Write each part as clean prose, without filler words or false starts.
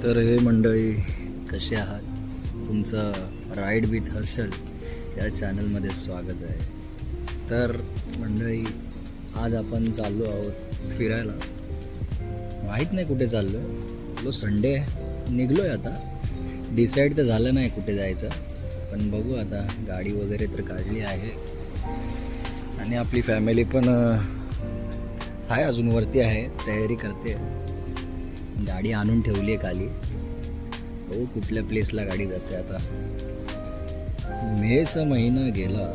तर हे मंडळी कसे आहात? तुमचं राईड विथ हर्षल या चॅनलमध्ये स्वागत आहे. तर मंडळी आज आपण चाललो आहोत फिरायला. माहीत नाही कुठे चाललो आहे. संडे निघलो आहे. आता डिसाईड तर झालं नाही कुठे जायचं, पण बघू आता. गाडी वगैरे तर काढली आहे आणि आपली फॅमिली पण आहे, अजून वरती आहे, तयारी करते. गाडी आणून ठेवली आहे खाली. बघू कुठल्या प्लेसला गाडी जाते. आता मेचा महिना गेला,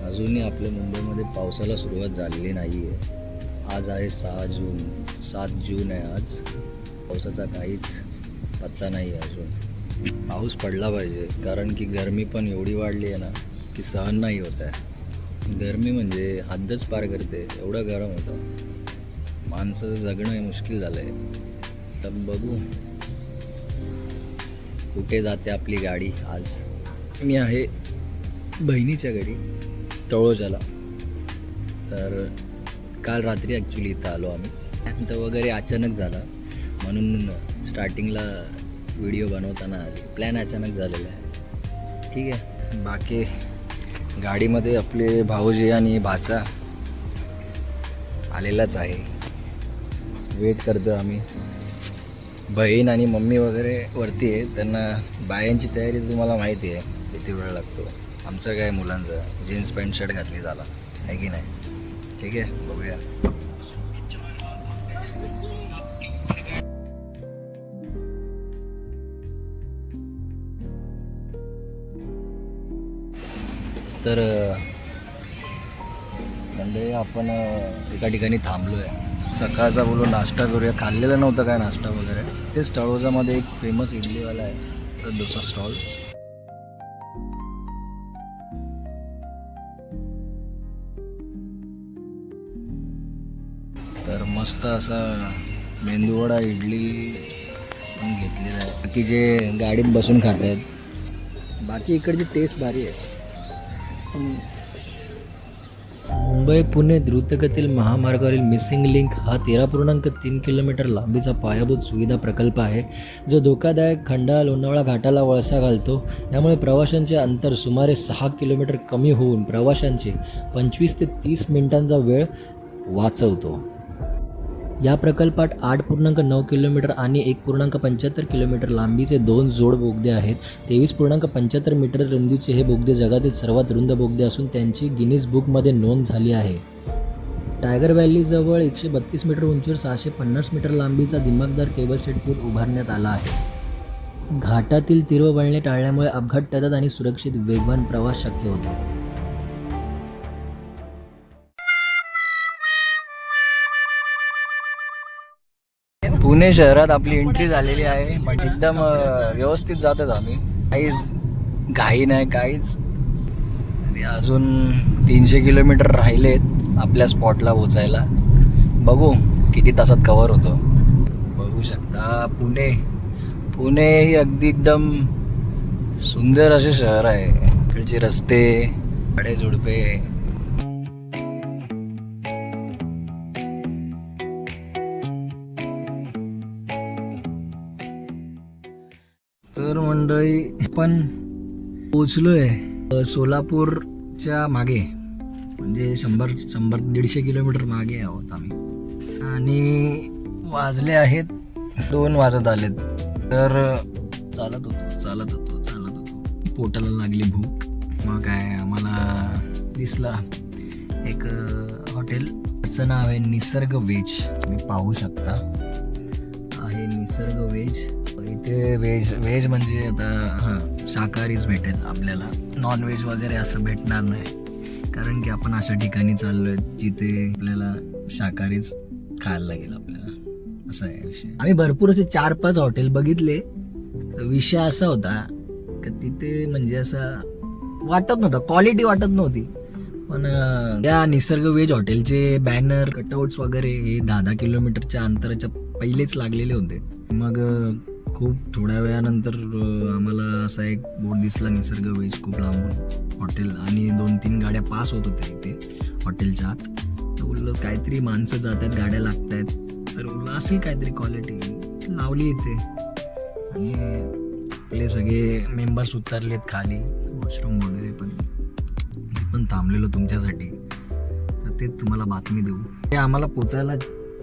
अजूनही आपल्या मुंबईमध्ये पावसाला सुरुवात झालेली नाही आहे. आज आहे 6 जून, 7 जून आहे आज. पावसाचा काहीच पत्ता नाही आहे अजून. पाऊस पडला पाहिजे, कारण की गरमी पण एवढी वाढली आहे ना की सहन नाही होत आहे. गरमी म्हणजे हद्दच पार करते, एवढं गरम होतं. माणसाचं जगणं मुश्किल झालं आहे. तर बघू कुठे जाते आपली गाडी आज. मी आहे बहिणीच्या घरी तळोजाला. तर काल रात्री ॲक्च्युली इथं आलो आम्ही. तर वगैरे अचानक झाला, म्हणून स्टार्टिंगला व्हिडिओ बनवताना प्लॅन अचानक झालेला आहे. ठीक आहे. बाकी गाडीमध्ये आपले भाऊजी आणि भाचा आलेलाच आहे. वेट करतो आम्ही. बहीण आणि मम्मी वगैरे वरती आहे. त्यांना बायांची तयारी तुम्हाला माहिती आहे किती वेळ लागतो. आमचं काय मुलांचं जीन्स पॅन्ट शर्ट घातली झाला आहे की नाही. ठीक आहे, बघूया. तर म्हणजे आपण एका ठिकाणी थांबलो आहे. सकाळचा बोलू नाश्ता करूया. खाल्लेलं नव्हतं काय नाश्ता वगैरे. तेच तळोजामध्ये एक फेमस इडलीवाला आहे, तर डोसा स्टॉल. तर मस्त असा मेंदूवडा इडली पण घेतलेला आहे. बाकी जे गाडीत बसून खात आहेत, बाकी इकडची टेस्ट भारी आहे. मुंबई पुणे द्रुतगतील महामार्गावरील मिसिंग लिंक हा 13.3 किलोमीटर लांबीचा पायाभूत सुविधा प्रकल्प आहे, जो धोकादायक खंडाळा लोणावळा घाटाला वळसा घालतो. यामुळे प्रवाशांचे अंतर सुमारे 6 किलोमीटर कमी होऊन प्रवाशांचे 25 ते 30 मिनिटांचा वेळ वाचवतो. या प्रकल्पात 8.9 किलोमीटर आणि 1.75 किलोमीटर लांबीचे 2 जोड बोगदे आहेत. 23.75 मीटर रुंदीचे हे बोगदे जगातील सर्वात रुंद बोगदे असून त्यांची गिनीज बुकमध्ये नोंद झाली आहे. टायगर व्हॅलीजवळ 132 मीटर उंचीवर 650 मीटर लांबीचा दिमागदार केबल स्टेट पूल उभारण्यात आला आहे. घाटातील तीव्र वळणे टाळल्यामुळे अपघात टळतात आणि सुरक्षित वेगवान प्रवास शक्य होतो. पुणे शहरात आपली एंट्री झालेली आहे. एकदम व्यवस्थित जातात आम्ही. काहीच घाई नाही, काहीच. आणि अजून 300 किलोमीटर राहिलेत आपल्या स्पॉटला पोचायला. बघू किती तासात कव्हर होतो. बघू शकता पुणे ही अगदी एकदम सुंदर असे शहर आहे. इकडचे रस्ते, झाडे झुडपे. तर मंडळी आपण पोचलोय सोलापूरच्या मागे, म्हणजे 100-150 किलोमीटर मागे आहोत आम्ही. आणि वाजले आहेत 2 वाजत आलेत. तर चालत होतो. पोटाला लागली भूक. मग काय, आम्हाला दिसला एक हॉटेल. त्याचं नाव आहे निसर्ग वेज. तुम्ही पाहू शकता, आहे निसर्ग वेज. इथे व्हेज म्हणजे आता शाकाहारीच भेटेल आपल्याला. नॉन व्हेज वगैरे असं भेटणार नाही, कारण की आपण अशा ठिकाणी चाललो आहे जिथे आपल्याला शाकाहारीच खायला लागेल आपल्याला. असा आहे विषय. आम्ही भरपूर असे 4-5 हॉटेल बघितले. विषय असा होता की तिथे म्हणजे असं वाटत नव्हतं, क्वालिटी वाटत नव्हती. पण त्या निसर्ग वेज हॉटेलचे बॅनर, कटआउट्स वगैरे हे 10-10 किलोमीटरच्या अंतराच्या पहिलेच लागलेले होते. मग खूप थोड्या वेळानंतर आम्हाला असा एक बोर्ड दिसला, निसर्ग वेज, खूप लांबून हॉटेल. आणि 2-3 गाड्या पास होत होत्या इथे हॉटेलच्या आत. तर बोललो काहीतरी माणसं जात आहेत, गाड्या लागत आहेत, तर बोललो असेल काहीतरी क्वालिटी. लावली इथे. आणि आपले सगळे मेंबर्स उतरलेत खाली, वॉशरूम वगैरे पण. मी पण थांबलेलो तुमच्यासाठी, तर ते तुम्हाला बातमी देऊ. ते आम्हाला पोचायला,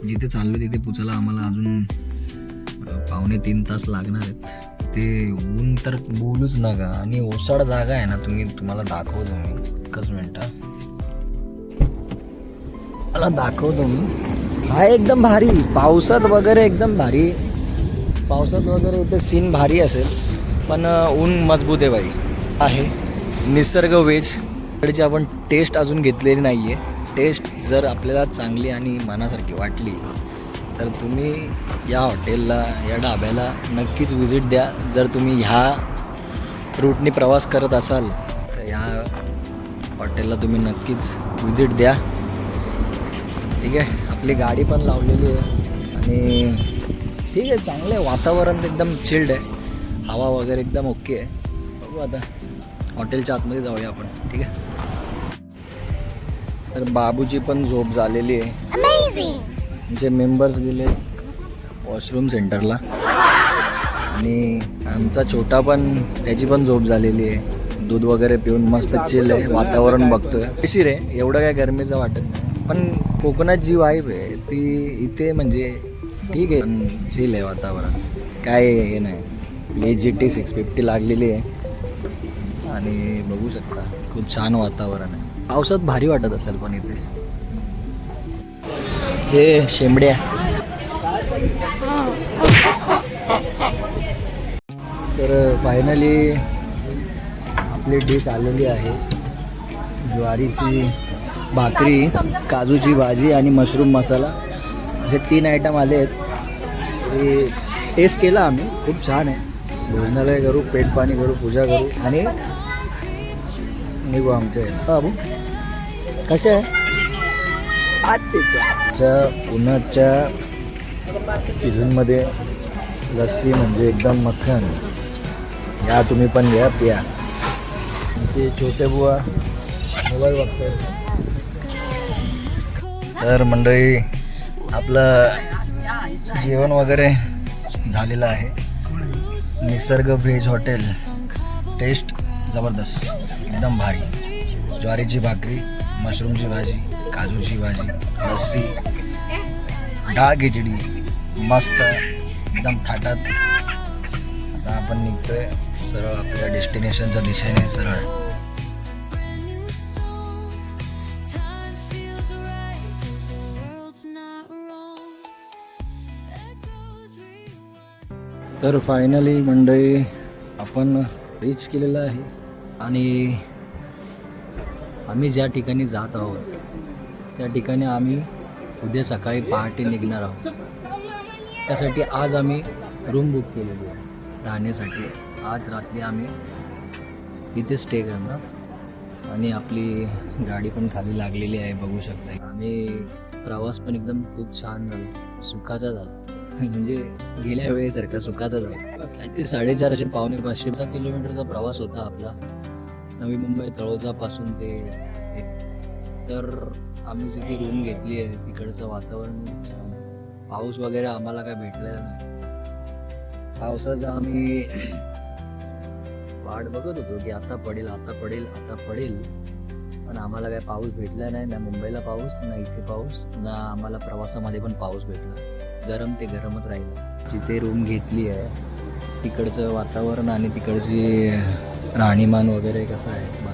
जिथे चाललो तिथे पोचायला आम्हाला अजून 2.5-3 तास लागणार आहेत. ते ऊन तर बोलूच नका, आणि ओसाड जागा आहे ना, तुम्हाला दाखवतो मी. एकच मिनटं मला दाखवतो मी. हा एकदम भारी, पावसात वगैरे एकदम भारी, पावसात वगैरे इथे सीन भारी असेल, पण ऊन मजबूत आहे बाई. आहे निसर्ग व्हेज कडची आपण टेस्ट अजून घेतलेली नाही आहे. टेस्ट जर आपल्याला चांगली आणि मनासारखी वाटली तर तुम्ही या हॉटेलला, या ढाब्याला नक्कीच विजिट द्या. जर तुम्ही ह्या रूटने प्रवास करत असाल तर ह्या हॉटेलला तुम्ही नक्कीच विजिट द्या. ठीक आहे, आपली गाडी पण लावलेली आहे आणि ठीक आहे, चांगलं आहे. वातावरण एकदम चिल्ड आहे, हवा वगैरे एकदम ओके आहे. बघू आता हॉटेलच्या आतमध्ये जाऊया आपण. ठीक आहे, तर बाबूची पण झोप झालेली आहे. आमचे मेंबर्स गेले वॉशरूम सेंटरला आणि आमचा छोटा पण, त्याची पण झोप झालेली आहे. दूध वगैरे पिऊन मस्त चिल आहे, वातावरण बघतोय. कशी रे, एवढं काय गरमीचं वाटत नाही, पण कोकणात जी वाईब आहे ती इथे म्हणजे ठीक आहे, पण चिल आहे वातावरण. काय हे नाही. GT 650 लागलेली आहे आणि बघू शकता खूप छान वातावरण आहे. पावसात भारी वाटत असेल पण इथे. हे शेंबड्या, तर फायनली आपली डिश आलेली आहे. ज्वारीची भाकरी, काजूची भाजी आणि मशरूम मसाला, असे 3 आयटम आले आहेत. ते टेस्ट केला आम्ही, खूप छान आहे. भोजनालय करू, पेट पाणी करू, पूजा करू आणि निघू आमचे. बाबू कसे आहे? उन्हाच्या सीझनमध्ये लस्सी म्हणजे एकदम मक्खन. या तुम्ही पण घ्या, प्या. आमचे छोटे बुवा मोबाईल बघतोय. तर मंडळी, आपलं जेवण वगैरे झालेलं आहे. निसर्ग व्हेज हॉटेल, टेस्ट जबरदस्त, एकदम भारी. ज्वारीची भाकरी, मशरूमची भाजी, काजूची भाजी, लस्सी, डाळ खिचडी, मस्त एकदम थाटात. आता आपण निघतोय सरळ आपल्या डेस्टिनेशनच्या दिशेने सरळ. तर फायनली मंडळी आपण रीच केलेलं आहे आणि आम्ही ज्या ठिकाणी जात आहोत त्या ठिकाणी आम्ही उद्या सकाळी पहाटे निघणार आहोत. त्यासाठी आज आम्ही रूम बुक केलेली आहे राहण्यासाठी. आज रात्री आम्ही इथे स्टे करणार आणि आपली गाडी पण खाली लागलेली आहे, बघू शकता. आणि प्रवास पण एकदम खूप छान झाला, सुखाचा झाला. म्हणजे गेल्या वेळेसारखा सुखाचा झाला. 450-500 किलोमीटरचा प्रवास होता आपला, नवी मुंबई तळोजापासून ते. तर आम्ही जिथे रूम घेतली आहे तिकडचं वातावरण, पाऊस वगैरे आम्हाला काय भेटलेला नाही. पावसाचा आम्ही वाट बघत होतो की आता पडेल, आता पडेल, आता पडेल, पण आम्हाला काय पाऊस भेटला नाही. ना मुंबईला पाऊस, ना इथे पाऊस, ना आम्हाला प्रवासामध्ये पण पाऊस भेटला. गरम ते गरमच राहिलं. जिथे रूम घेतली आहे तिकडचं वातावरण आणि तिकडची राहणीमान वगैरे कसं आहे बघा.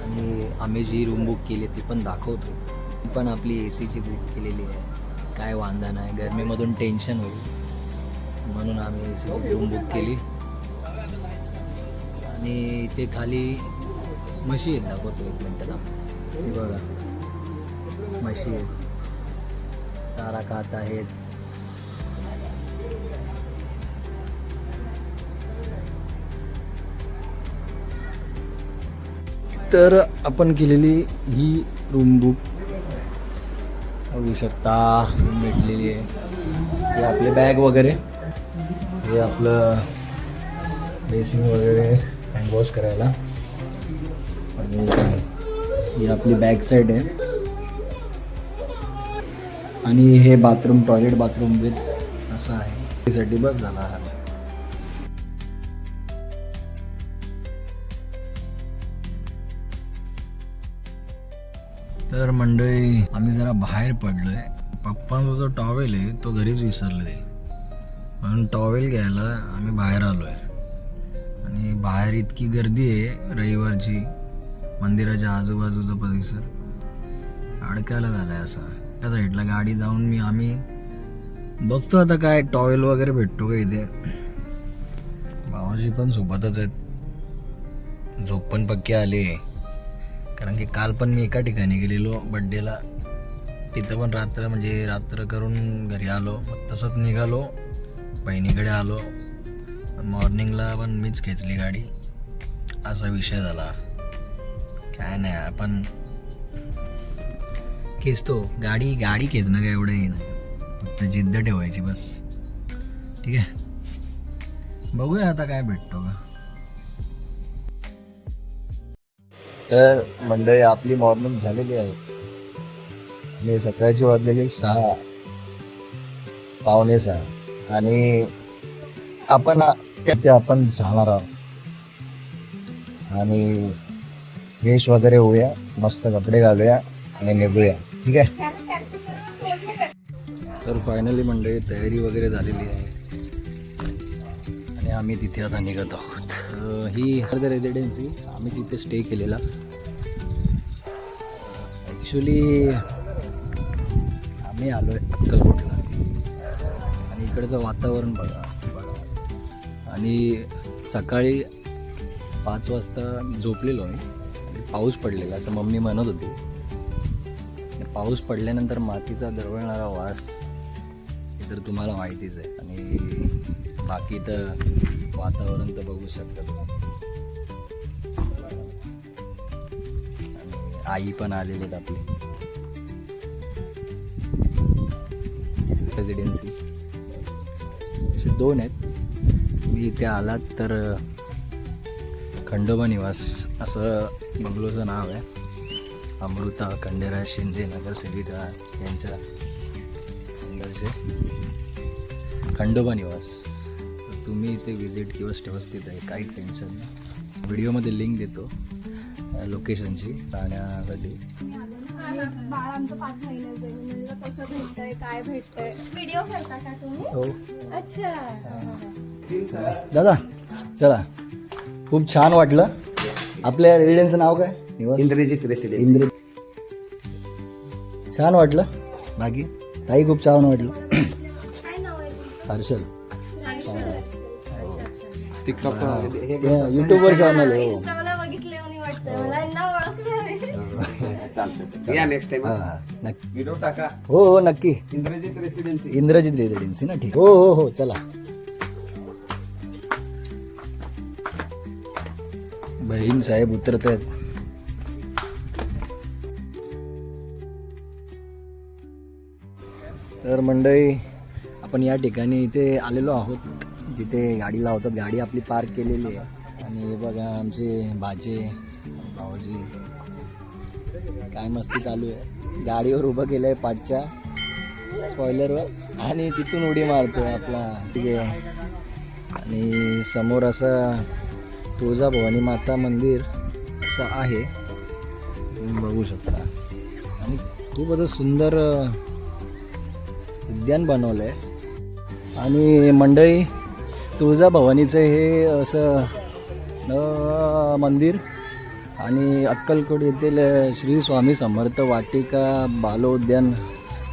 आणि आम्ही जी रूम बुक केली ती पण दाखवतो. पण आपली ACची बुक केलेली आहे, काय वांधा नाही. गरमीमधून टेन्शन होईल म्हणून आम्ही ACची रूम बुक केली. आणि इथे खाली म्हशी आहेत, दाखवतो 1 मिनटात. हे बघा, म्हशी आहेत, चारा खात आहेत. तर आपण केलेली ही रूम बुक बघू शकता, रूम भेटलेली आहे. हे आपले बॅग वगैरे, हे आपलं बेसिंग वगैरे हँड वॉश करायला. आणि ही आपली बॅक साईड आहे. आणि हे बाथरूम, टॉयलेट बाथरूम विथ असं आहे. त्यासाठी बस झाला हा. तर मंडळी आम्ही जरा बाहेर पडलोय. पप्पांचा जो टॉवेल आहे तो घरीच विसरले, म्हणून टॉवेल घ्यायला आम्ही बाहेर आलोय. आणि बाहेर इतकी गर्दी आहे रविवारची, मंदिराच्या आजूबाजूचा परिसर अडकायला झालाय असा. त्या साईडला गाडी जाऊन आम्ही बघतो आता काय टॉवेल वगैरे भेटतो का इथे. भावाजी पण सोबतच आहेत, झोप पण पक्की आली. कारण की काल पण मी एका ठिकाणी गेलेलो बड्डेला, तिथं पण रात्र करून घरी आलो. तसंच निघालो, बहिणीकडे आलो. मॉर्निंगला पण मीच खेचली गाडी, असा विषय झाला. काय नाही, आपण खेचतो गाडी खेचणं काय एवढं हे नाही, फक्त जिद्द ठेवायची बस. ठीक आहे, बघूया आता काय भेटतो का. तर मंडळी आपली मॉर्निंग झालेली आहे. आणि सकाळची वाजलेली 6, पावणे 6. आणि आपण जाणार आहोत. आणि फ्रेश वगैरे होऊया, मस्त कपडे घालूया आणि निघूया. ठीक आहे. तर फायनली मंडळी तयारी वगैरे झालेली आहे आणि आम्ही तिथे आता निघत आहोत. ही हर्द रेसिडेन्सी आम्ही तिथे स्टे केलेला. ॲक्च्युली आम्ही आलो आहे अक्कलकोटला. आणि इकडचं वातावरण बघा. आणि सकाळी 5 वाजता झोपलेलो मी आणि पाऊस पडलेला असं मम्मी म्हणत होती. पाऊस पडल्यानंतर मातीचा दरवळणारा वास हे तर तुम्हाला माहितीच आहे. आणि बाकी तर वातावरण तर बघू शकता तुम्ही. आणि आई पण आलेले आहेत आपली. रेसिडेन्सी असे 2 आहेत. मी इथे आलात तर खंडोबा निवास असं बंगलोचं नाव आहे. अमृता खंडेराय शिंदे नगरसेविका यांच्या अंडरचे खंडोबा निवास. तर तुम्ही इथे विजिट किंवा स्टे स्थित आहे, काही टेन्शन नाही. व्हिडिओमध्ये लिंक देतो लोकेशनची राहण्यासाठी. बाळांचं 5 महिन्याचं आहे. म्हणलं कसं भेटतंय, काय भेटतंय. व्हिडिओ करता का तुम्ही? हो. अच्छा दादा चला, खूप छान वाटलं. आपल्या रेसिडेन्सचं नाव काय? निवास इंद्रजित रेसिडेन्सी. छान वाटलं. बाकी ताई खूप छान वाटलं. काय नाव आहे तुमचं? हर्षल टिकटॉक युट्यूबवर चॅनल आहे. हो. इंस्टाला बघितले आणि वाटतंय मला यांना ओळखलं. चालतं. या नेक्स्ट टाइम हा, नक्की. व्हिडिओ टाका. हो हो नक्की. इंद्रजित रेसिडेन्सी. इंद्रजित रेसिडेन्सी ना. ठीक. हो हो हो चला. बहीण साहेब उतरत आहेत. तर मंडळी आपण या ठिकाणी इथे आलेलो आहोत जिथे गाडी लावतात. गाडी आपली पार्क केलेली आहे. आणि हे बघा आमचे भाचे भाऊजी काय मस्ती चालू आहे. गाडीवर उभं केलं आहे पाठच्या स्पॉइलरवर आणि तिथून उडी मारतोय आपला. ठीक आहे. आणि समोर असं तुळजाभवानी माता मंदिर असं आहे, तुम्ही बघू शकता. आणि खूप असं सुंदर उद्यान बनवलं आहे. आणि मंडळी तुळजाभवानीचं हे असं मंदिर आणि अक्कलकोट येथील श्री स्वामी समर्थ वाटिका बालोद्यान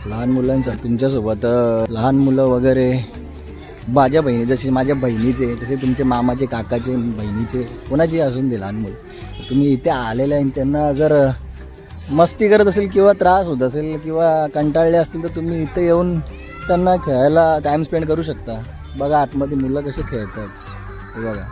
लहान मुलांसाठी. तुमच्यासोबत लहान मुलं वगैरे, माझ्या बहिणी जसे माझ्या बहिणीचे तसे तुमचे मामाचे काकाचे बहिणीचे कोणाची असून दे लहान मुलं, तुम्ही इथे आलेले आहे त्यांना जर मस्ती करत असेल किंवा त्रास होत असेल किंवा कंटाळले असतील तर तुम्ही इथे येऊन त्यांना खेळायला टाईम स्पेंड करू शकता. बघा आतमध्ये मुलं कसे खेळतात हे बघा.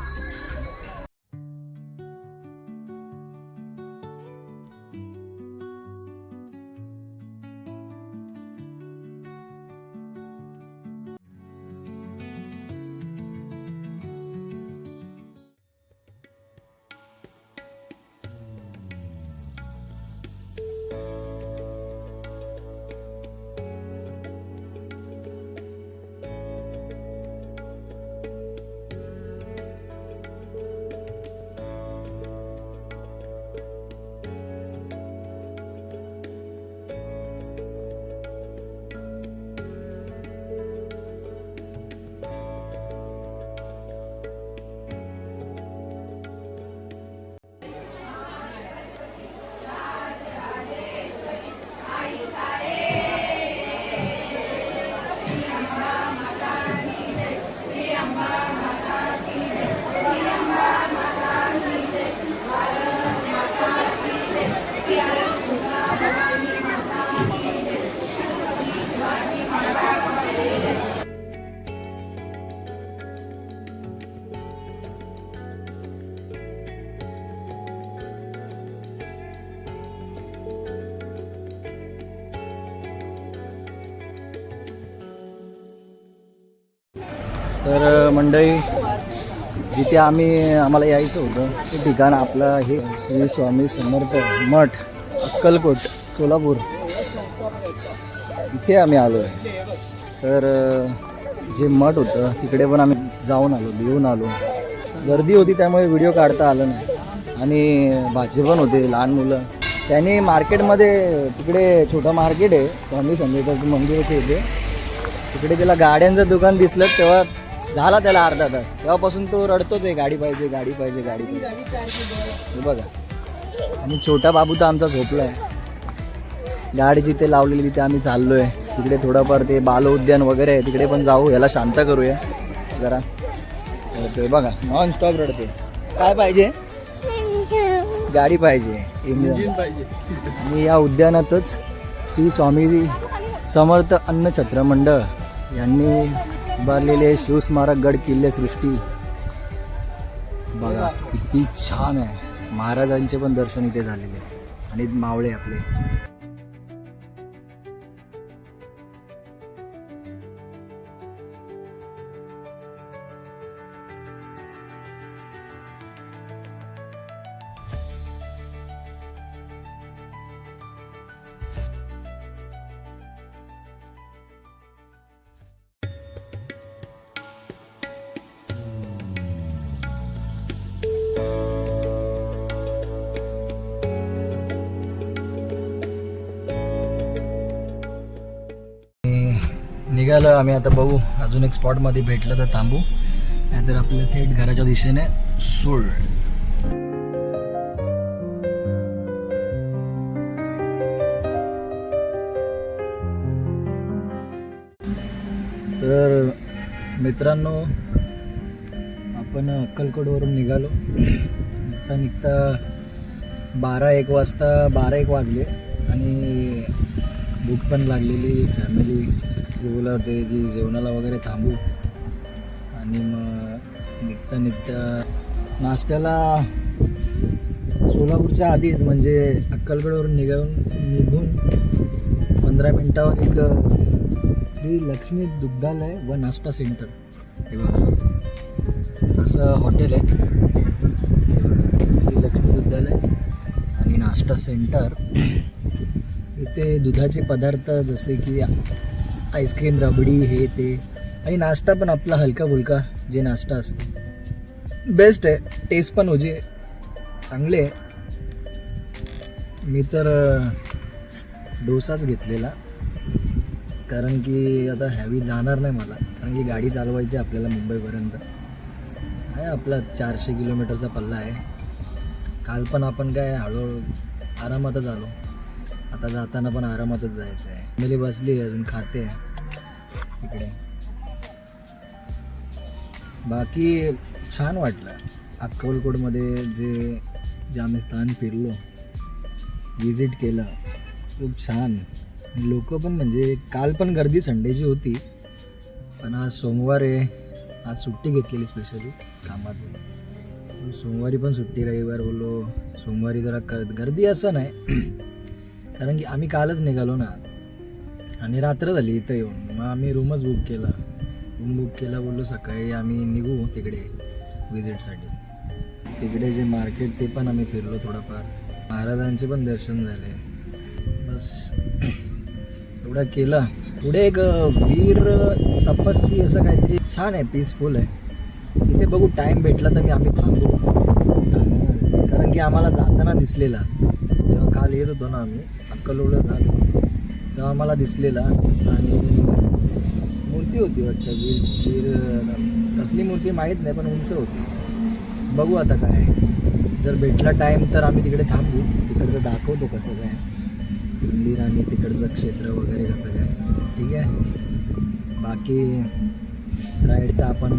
तर मंडळी जिथे आम्हाला यायचं होतं ते ठिकाण आपलं हे श्री स्वामी समर्थ मठ अक्कलकोट सोलापूर इथे आम्ही आलो आहे. तर जे मठ होतं तिकडे पण आम्ही जाऊन आलो, घेऊन आलो. गर्दी होती त्यामुळे व्हिडिओ काढता आलं नाही. आणि भाजी पण होते, लहान मुलं. त्यांनी मार्केटमध्ये तिकडे छोटं मार्केट आहे स्वामी समर्थ मंदिराच्या इथे, तिकडे त्याला गाड्यांचं दुकान दिसलं तेव्हा झाला त्याला अर्धा तास. तेव्हापासून तो रडतोच आहे, गाडी पाहिजे गाडी पाहिजे गाडी पाहिजे. हे बघा. आणि छोटा बाबू तर आमचा झोपला आहे. गाडी जिथे लावलेली तिथे आम्ही चाललो आहे. तिकडे थोडंफार ते बाल उद्यान वगैरे आहे, तिकडे पण जाऊ, याला शांत करूया जरा. रडतोय बघा, नॉन स्टॉप रडते. काय पाहिजे? गाडी पाहिजे, इंजिन पाहिजे. आणि या उद्यानातच श्री स्वामी समर्थ अन्नछत्र मंडळ यांनी उभारलेले शिवस्मारक गड किल्ले सृष्टी बघा किती छान आहे. महाराजांचे पण दर्शन इथे झालेले आणि मावळे आपले. निघालो आम्ही आता. बघू अजून एक स्पॉटमध्ये भेटलं तर थांबू, नाहीतर आपल्या थेट घराच्या दिशेने सोड. तर मित्रांनो, आपण अक्कलकोटवरून निघालो. निघता 12-1 वाजले आणि भूक पण लागलेली. फॅमिली बोलत होते की जेवणाला वगैरे थांबू. आणि मग निघता नाश्त्याला सोलापूरच्या आधीच म्हणजे अक्कलकोटवरून निघून 15 मिनटावर एक श्री लक्ष्मी दुग्धालय व नाश्ता सेंटर हे बघा असं हॉटेल आहे. श्री लक्ष्मी दुग्धालय आणि नाश्ता सेंटर. इथे दुधाचे पदार्थ जसे की आईस्क्रीम, रबडी, हे ते, आणि नाश्ता पण आपला हलका फुलका जे नाश्ता असतो बेस्ट आहे. टेस्ट पण होती चांगले आहे. मी तर डोसाच घेतलेला, कारण की आता हॅवी जाणार नाही मला, कारण की गाडी चालवायची आपल्याला मुंबईपर्यंत आहे. आपला 400 किलोमीटरचा पल्ला आहे. काल पण आपण काय हळूहळू आरामातच आलो, आता जाताना पण आरामातच जायचं आहे. फॅमिली बसली अजून खाते इकडे. बाकी छान वाटलं अक्कलकोटमध्ये जे आम्ही स्थान फिरलो, विजिट केलं, खूप छान. लोक पण म्हणजे काल पण गर्दी संडेची होती, पण आज सोमवार आहे, आज सुट्टी घेतलेली स्पेशली कामात. सोमवारी पण सुट्टी, रविवार बोललो. सोमवारी जरा गर्दी असं नाही, कारण की आम्ही कालच निघालो ना आणि रात्र झाली इथं येऊन. मग आम्ही रूम बुक केला. बोललो सकाळी आम्ही निघू तिकडे विजिटसाठी. तिकडे जे मार्केट ते पण आम्ही फिरलो थोडंफार. महाराजांचे पण दर्शन झाले. बस एवढं केलं. पुढे एक वीर तपस्वी असं काहीतरी छान आहे, पीसफुल आहे. इथे बघू टाईम भेटला तर आम्ही थांबू, कारण की आम्हाला जाताना दिसलेला, जेव्हा काल येत होतो ना आम्ही अक्कलकोटला झालो तेव्हा आम्हाला दिसलेला. आणि मूर्ती होती वाटतं, वीर कसली मूर्ती माहीत नाही, पण उंच होती. बघू आता काय, जर भेटला टाईम तर आम्ही तिकडे थांबू. तिकडचं दाखवतो कसं काय मंदिर आणि तिकडचं क्षेत्र वगैरे कसं काय. ठीक आहे. बाकी राईड तर आपण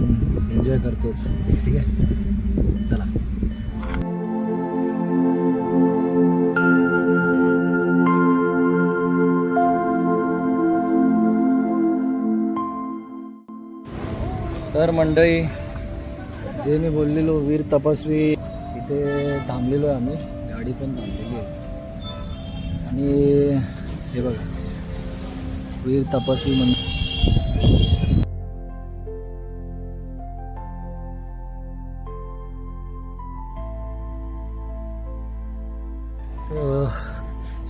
एन्जॉय करतोच. ठीक आहे, चला. तर मंडळी, जे मी बोललेलो वीर तपस्वी, इथे थांबलेलो आम्ही. गाडी पण थांबलेली आहे. आणि हे बघा वीर तपस्वी मंदिर.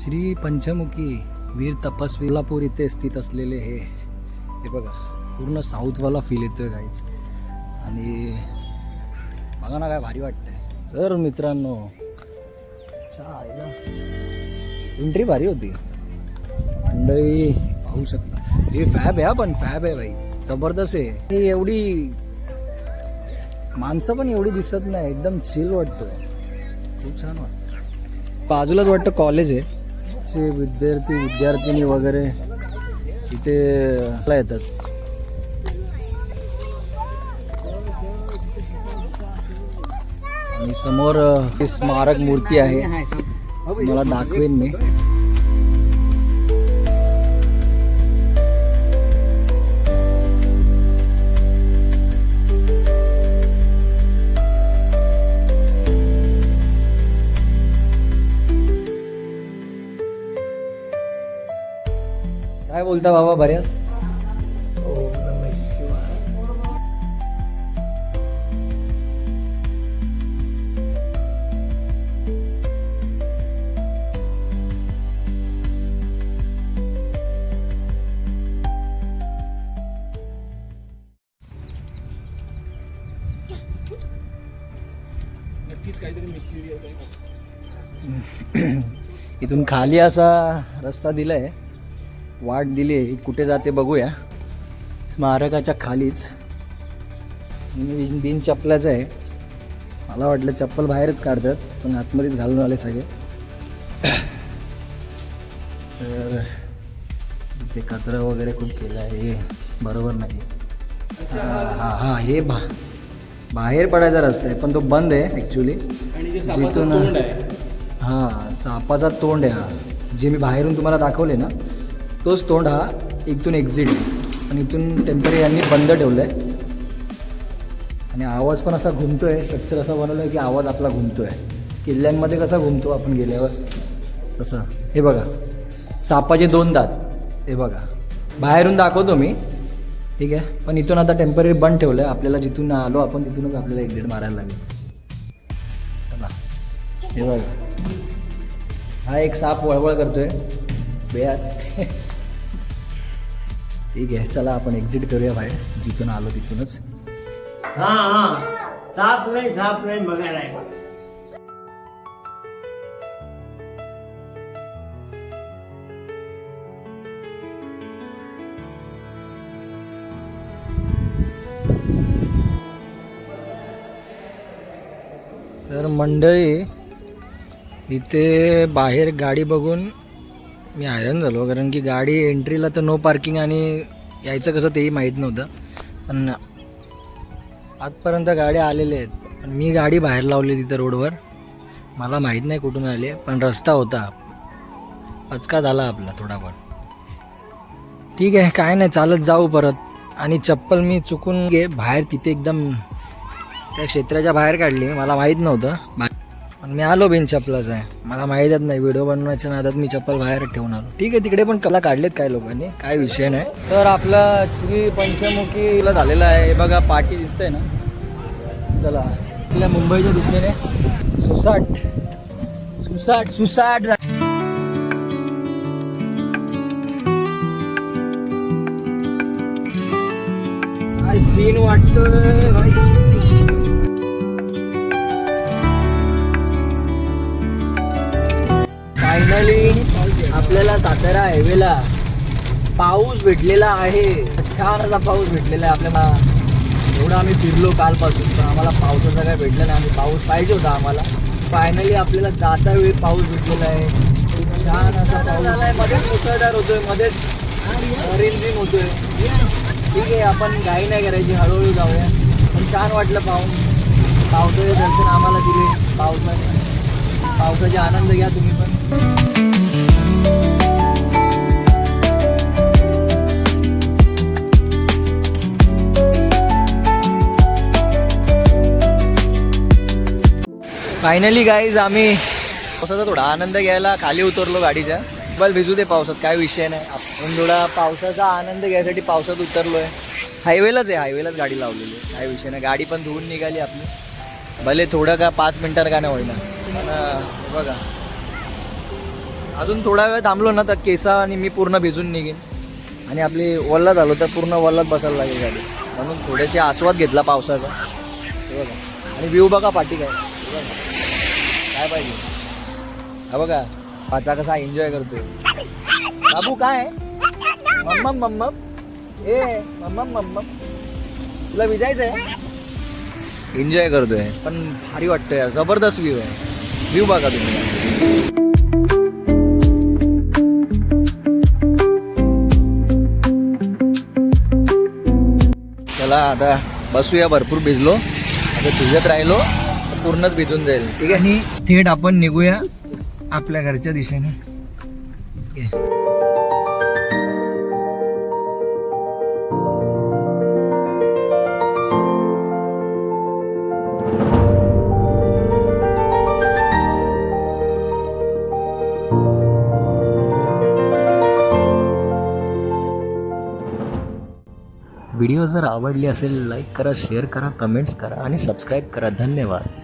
श्री पंचमुखी वीर तपस्वी सोलापूर इथे स्थित असलेले हे बघा पूर्ण साऊथवाला फील येतोय काहीच. आणि बघा ना काय भारी वाटतंय. तर मित्रांनो एंट्री भारी होती मंडळी, पाहू शकता. हे फॅब आहे, पण फॅब आहे भाई, जबरदस्त आहे. ही एवढी माणसं पण एवढी दिसत नाही, एकदम चिल वाटतं, खूप छान वाटतं. बाजूलाच वाटतं कॉलेज आहे, चे विद्यार्थिनी वगैरे इथे येतात. आणि समोर स्मारक मूर्ती आहे, मला दाखवेन मी. काय बोलता बाबा बऱ्याच? नक्कीच काहीतरी मिस्टिरियस आहे. इथून खाली असा रस्ता दिलाय, वाट दिली आहे, कुठे जाते बघूया. स्मारकाच्या खालीच बिन चप्पलाचं आहे. मला वाटलं चप्पल बाहेरच काढतात, पण आतमध्येच घालून आले सगळे. तर इथे कचरा वगैरे खूप केला आहे, हे बरोबर नाही. हां हे बाहेर पडायचा रस्ता आहे, पण तो बंद आहे ॲक्च्युली. जिथून हां सापाचा तोंड आहे हा, जे मी बाहेरून तुम्हाला दाखवले ना, तोच तोंड हा. इथून एक्झिट आणि इथून टेम्पररी यांनी बंद ठेवलं आहे. आणि आवाज पण असा घुमतोय, स्ट्रक्चर असं बनवलं आहे की आवाज आपला घुमतोय. किल्ल्यांमध्ये कसा घुमतो आपण गेल्यावर तसं. हे बघा सापाचे 2 दात, हे बघा बाहेरून दाखवतो मी, ठीक आहे. पण इथून आता टेम्पररी बंद ठेवलं आहे. आपल्याला जिथून आलो आपण तिथूनच आपल्याला एक्झिट मारायला लागेल. चला हे बघा, हा एक साप वळवळ करतोय बेयात. ठीक आहे, चला आपण एक्झिट करूया बाहेर, जिथून आलो तिथूनच. साप नाही बघायला आहे. तर मंडळी इथे बाहेर गाडी बघून मी हैराण झालो, कारण की गाडी एंट्रीला तर नो पार्किंग आणि यायचं कसं तेही माहीत नव्हतं. पण आजपर्यंत गाड्या आलेल्या आहेत, पण मी गाडी बाहेर लावली तिथं रोडवर. मला माहीत नाही कुठून आले, पण रस्ता होता, पचका झाला आपला थोडाफार. ठीक आहे, काय नाही, चालत जाऊ परत. आणि चप्पल मी चुकून बाहेर तिथे एकदम त्या क्षेत्राच्या बाहेर काढली, मला माहीत नव्हतं. पण मी आलो बिन चप्पलाच आहे, मला माहीतच नाही. व्हिडिओ बनवण्याच्या नादात मी चप्पल बाहेर ठेवून आलो. ठीक आहे, तिकडे पण कला काढलेत काय लोकांनी, काय विषय नाही. तर आपला श्री पंचमुखीला झालेला आहे. हे बघा पाठी दिसतंय ना. चला आपल्या मुंबईच्या दिशेने सुसाट काय सीन वाटतोय भाई. फायनली आपल्याला सातारा हायवेला पाऊस भेटलेला आहे. छान असा पाऊस भेटलेला आहे आपल्याला. एवढं आम्ही फिरलो कालपासून, पण आम्हाला पावसाचा काय भेटला नाही. आम्ही पाऊस पाहिजे होता आम्हाला. फायनली आपल्याला जाता वेळी पाऊस भेटलेला आहे. खूप छान असा पाऊस आहे. मध्येच मुसळधार होतोय, मध्येच रिमझिम होतोय. ठीक आहे, आपण घाई नाही करायची, हळूहळू जाऊया. पण छान वाटलं पाहून. पावसाचे दर्शन आम्हाला दिले. पावसाचे आनंद घ्या तुम्ही पण. फायनली गाईज आम्ही पावसाचा थोडा आनंद घ्यायला खाली उतरलो गाडीच्या. बल भिजू दे पावसात, काय विषय नाही. आपण थोडा पावसाचा आनंद घ्यायसाठी पावसात उतरलो आहे. हायवेलाच आहे, हायवेलाच गाडी लावलेली आहे, काय विषय नाही. गाडी पण धुवून निघाली आपली, भले थोडं का 5 मिनिटात का नाही होईना. पण बघा अजून थोडा वेळ थांबलो ना तर केसा आणि मी पूर्ण भिजून निघेन आणि आपली वल्लात झालो तर पूर्ण वल्लात बसायला लागेल गाडी. म्हणून थोडेसे आस्वाद घेतला पावसाचा. हे बघा आणि व्ह्यू बघा पाठी काय. हे बघा. काय पाहिजे हा बघा पाचा कसा एन्जॉय करतोय. बाबू काय मम्मम मम्मम ए मम्मम मम्मम तुला विजायचंय. एन्जॉय करतोय पण भारी वाटतंय यार. जबरदस्त व्ह्यू आहे. व्ह्यू बघा तुम्ही. चला आता बसूया. भरपूर भिजलो आता भिजत राहिलो तर पूर्णच भिजून जाईल. ठीक आहे आणि थेट आपण निघूया आपल्या घरच्या दिशेने. ठीक आहे. व्हिडिओ जर आवडली असेल लाईक करा, शेअर करा, कमेंट्स करा आणि सबस्क्राईब करा. धन्यवाद.